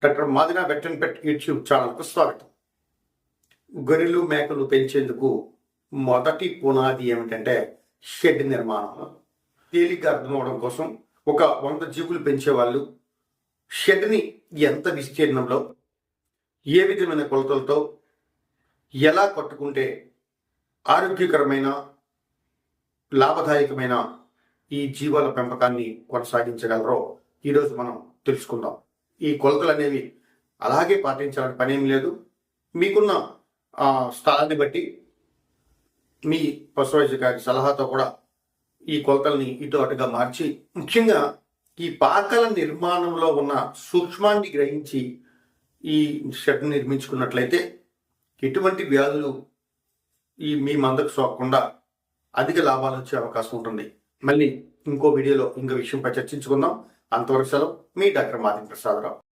Doctor మాదిన vet and pet YouTube ఛానల్కు స్వాగతం. గొర్రెలు మేకలు పెంచేందుకు మొదటి పునాది ఏమిటంటే షెడ్ నిర్మాణం. తేలిక అర్థం అవడం కోసం ఒక 100 జీవులు పెంచేవాళ్ళు షెడ్ని ఎంత విస్తీర్ణంలో, ఏ విధమైన కొలతలతో, ఎలా కట్టుకుంటే ఆరోగ్యకరమైన లాభదాయకమైన ఈ జీవాల పెంపకాన్ని కొనసాగించగలరో ఈరోజు మనం తెలుసుకుందాం. ఈ కొలతలు అనేవి అలాగే పాటించాలని పనేం లేదు. మీకున్న స్థలాన్ని బట్టి మీ పశువైద్యకారి సలహాతో కూడా ఈ కొలతల్ని ఇటు అటుగా మార్చి, ముఖ్యంగా ఈ పాకల నిర్మాణంలో ఉన్న సూక్ష్మాన్ని గ్రహించి ఈ షెడ్ నిర్మించుకున్నట్లయితే ఎటువంటి వ్యాధులు మీ మందకు సోకకుండా అధిక లాభాలు వచ్చే అవకాశం ఉంటుంది. మళ్ళీ ఇంకో వీడియోలో ఇంకో విషయంపై చర్చించుకుందాం. అంతవరకు సెలవు. మీ డాక్టర్ మాదిన ప్రసాదరావు.